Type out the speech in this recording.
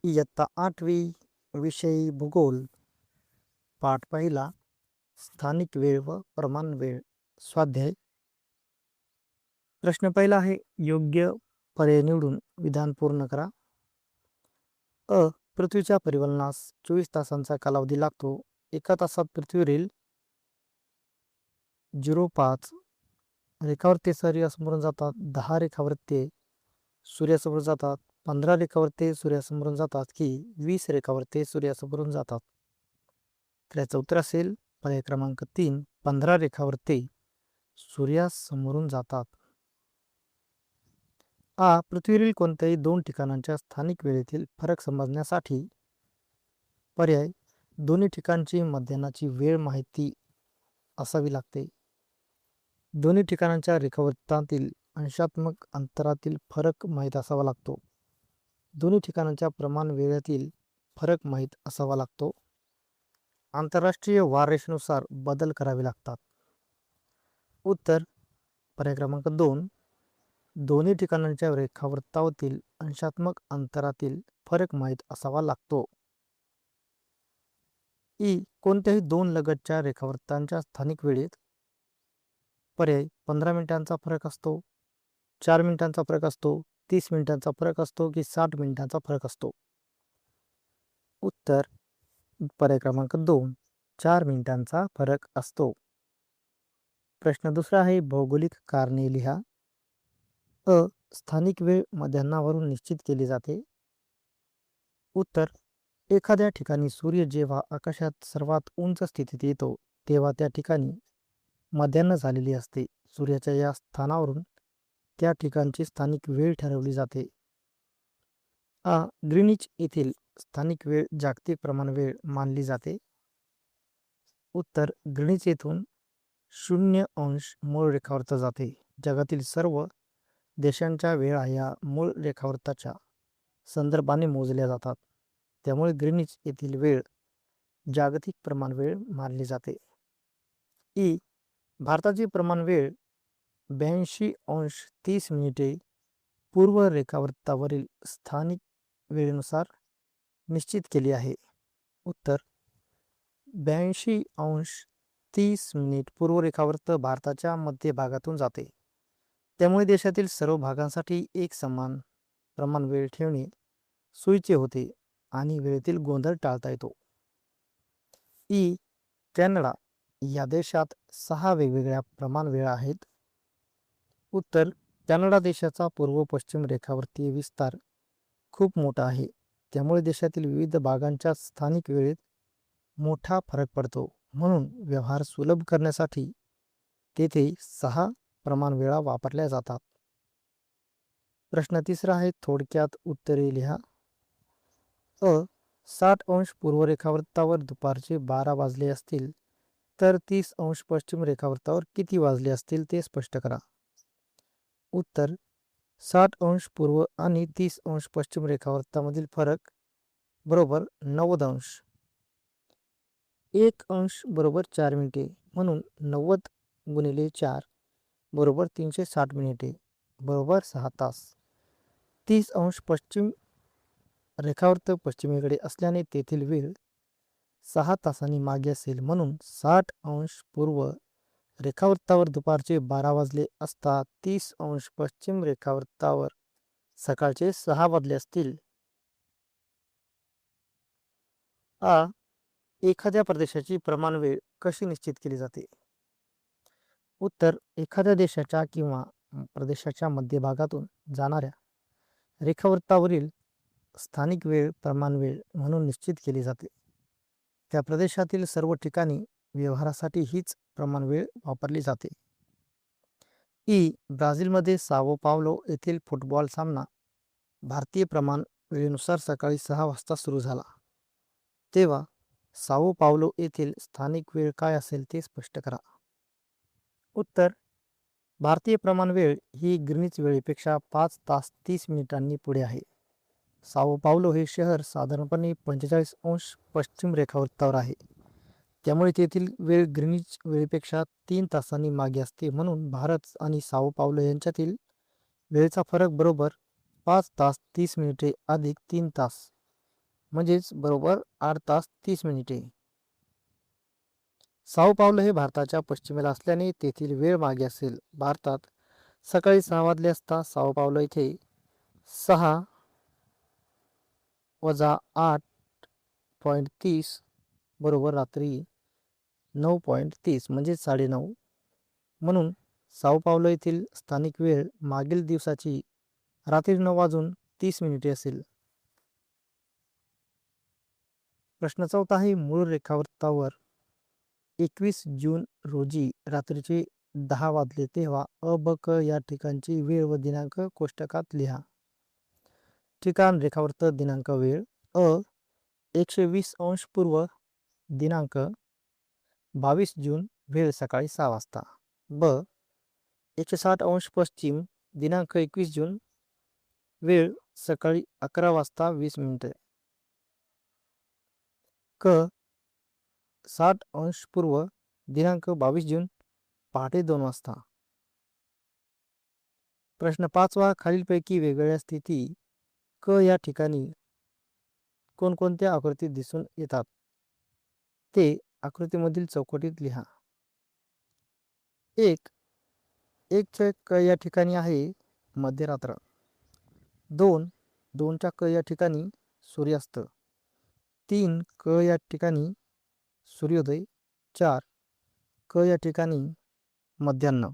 इयत्ता 8वी विषयी भूगोल पाठ पहिला स्थानिक वेळ व प्रमाण वेळ स्वाध्याय. प्रश्न पहिला आहे, योग्य पर्याय निवडून विधान पूर्ण करा. अ. पृथ्वीच्या परिवलनास 24 तासांचा कालावधी लागतो. एका तासात पृथ्वीवरील 0.5 रेखावृत्ते सूर्यासमोरून जातात, 10 रेखावृत्ते सूर्यासमोरून जातात, 15 रेखावृत्ते सूर्यासमोरून जातात की 20 रेखावृत्ते सूर्यासमोरून जातात. तर याचं उत्तर असेल पर्याय क्रमांक 3, 15 रेखावृत्ते सूर्यासमोरून जातात. पृथ्वीवरील कोणत्याही दोन ठिकाणांच्या स्थानिक वेळेतील फरक समजण्यासाठी पर्याय दोन्ही ठिकाणची मध्यान्हाची वेळ माहिती असावी लागते. दोन्ही ठिकाणांच्या रेखावृत्तांतील अंशात्मक अंतरातील फरक माहीत असावा लागतो. दोन्ही ठिकाणांच्या प्रमाण वेळेतील फरक माहीत असावा लागतो. आंतरराष्ट्रीय वाररेषेनुसार बदल करावे लागतात. उत्तर पर्याय क्रमांक 2, दोन्ही ठिकाणांच्या रेखावृत्तावरील अंशात्मक अंतरातील फरक माहीत असावा लागतो. कोणत्याही दोन लगतच्या रेखावृत्तांच्या स्थानिक वेळेत पर्याय 15 मिनिटांचा फरक असतो, 4 मिनिटांचा फरक असतो, 30 मिनिटांचा फरक असतो की 60 मिनिटांचा फरक असतो. उत्तर पर्याय क्रमांक 2, 4 मिनिटांचा फरक असतो. प्रश्न दुसरा आहे, भौगोलिक कारणे लिहा. स्थानिक वेळ मध्यान्हावरून निश्चित केली जाते. उत्तर एखाद्या ठिकाणी सूर्य जेव्हा आकाशात सर्वात उंच स्थितीत येतो तेव्हा त्या ठिकाणी मध्यान्ह झालेली असते. सूर्याच्या या स्थानावरून त्या ठिकाणची स्थानिक वेळ ठरवली जाते. ग्रीनिच येथील स्थानिक वेळ जागतिक प्रमाण वेळ मानली जाते. उत्तर ग्रीनिच येथून 0° मूळ रेखावृत्त जाते. जगातील सर्व देशांच्या वेळा या मूळ रेखावृत्ताच्या संदर्भाने मोजल्या जातात. त्यामुळे ग्रीनिच येथील वेळ जागतिक प्रमाण वेळ मानली जाते. भारताची प्रमाण वेळ 82°30' पूर्व रेखावृत्तावरील स्थानिक वेळेनुसार निश्चित केली आहे. उत्तर 82°30' पूर्व रेखावृत्त भारताच्या मध्य भागातून जाते. त्यामुळे देशातील सर्व भागांसाठी एक समान प्रमाण वेळ ठेवणे सोयीचे होते आणि वेळेतील गोंधळ टाळता येतो. कॅनडा या देशात 6 वेगवेगळ्या प्रमाण वेळा आहेत. उत्तर कॅनडा देशाचा पूर्व पश्चिम रेखावृत्तीय विस्तार खूप मोठा आहे. त्यामुळे देशातील विविध भागांच्या स्थानिक वेळेत मोठा फरक पडतो. म्हणून व्यवहार सुलभ करण्यासाठी तेथे 6 प्रमाण वेळा वापरल्या जातात. प्रश्न तिसरा आहे, थोडक्यात उत्तरे लिहा. 60° पूर्व रेखावृत्तावर दुपारचे 12 वाजले असतील तर 30° पश्चिम रेखावृत्तावर किती वाजले असतील ते स्पष्ट करा. उत्तर 60° पूर्व आणि 30° पश्चिम रेखावृत्तामधील फरक बरोबर 90°. 1° बरोबर 4 मिनिटे, म्हणून 90 गुणिले 4 बरोबर 360 मिनिटे बरोबर 6 तास. 30° पश्चिम रेखावृत्त पश्चिमेकडे असल्याने तेथील वेळ 6 तासांनी मागे असेल. म्हणून 60° पूर्व रेखावृत्तावर दुपारचे 12 वाजले असता 30° पश्चिम रेखावृत्तावर सकाळचे 6 वाजले असतील. एखाद्या प्रदेशाची प्रमाण वेळ कशी निश्चित केली जाते. उत्तर एखाद्या देशाच्या किंवा प्रदेशाच्या मध्यभागातून जाणाऱ्या रेखावृत्तावरील स्थानिक वेळ प्रमाण वेळ म्हणून निश्चित केली जाते. त्या प्रदेशातील सर्व ठिकाणी व्यवहारासाठी हीच प्रमाण वेळ वापरली जाते. ब्राझीलमध्ये साओ पावलो येथील फुटबॉल सामना भारतीय प्रमाण वेळेनुसार सकाळी 6 वाजता सुरू झाला. तेव्हा साओ पावलो येथील स्थानिक वेळ काय असेल ते स्पष्ट करा. उत्तर भारतीय प्रमाण वेळ ही ग्रीनिच वेळेपेक्षा 5 तास 30 मिनिटांनी पुढे आहे. साओ पावलो हे शहर साधारणपणे 45° पश्चिम रेखावृत्तावर आहे. त्यामुळे तेथील वेळ ग्रीनिच वेळेपेक्षा 3 तासांनी मागे असते. म्हणून भारत आणि साओ पावलो यांच्यातील वेळेचा फरक बरोबर 5 तास 30 मिनिटे अधिक 3 तास म्हणजेच बरोबर 8 तास 30 मिनिटे. साओ पावलो हे भारताच्या पश्चिमेला असल्याने तेथील वेळ मागे असेल. भारतात सकाळी 6 वाजले असता साओ पावलो येथे 6 वजा 8.30 बरोबर रात्री 9.30 म्हणजे 9:30. म्हणून साओ पावलो येथील स्थानिक वेळ मागील दिवसाची रात्री 9 वाजून 30 मिनिटे असेल. प्रश्न 4 आहे. मूळ रेखावृत्तावर 21 जून रोजी रात्रीचे 10 वाजले तेव्हा अ, ब, क या ठिकाणची वेळ व दिनांक कोष्टकात लिहा. ठिकाण रेखावृत्त दिनांक वेळ. अ 120 अंश पूर्व दिनांक 22 जून वेळ सकाळी 6 वाजता. ब 160 अंश पश्चिम दिनांक 21 जून वेळ सकाळी 11 वाजता 20 मिनिटे. क 60 अंश पूर्व दिनांक 22 जून पहाटे 2 वाजता. प्रश्न 5 खालीलपैकी वेगवेगळ्या स्थिती क या ठिकाणी कोणकोणत्या आकृतीत दिसून येतात ते आकृतीमधील चौकटीत लिहा. 1 क या ठिकाणी आहे मध्यरात्र. 2 क या ठिकाणी सूर्यास्त. 3 क या ठिकाणी सूर्योदय. 4 क या ठिकाणी मध्यान्ह.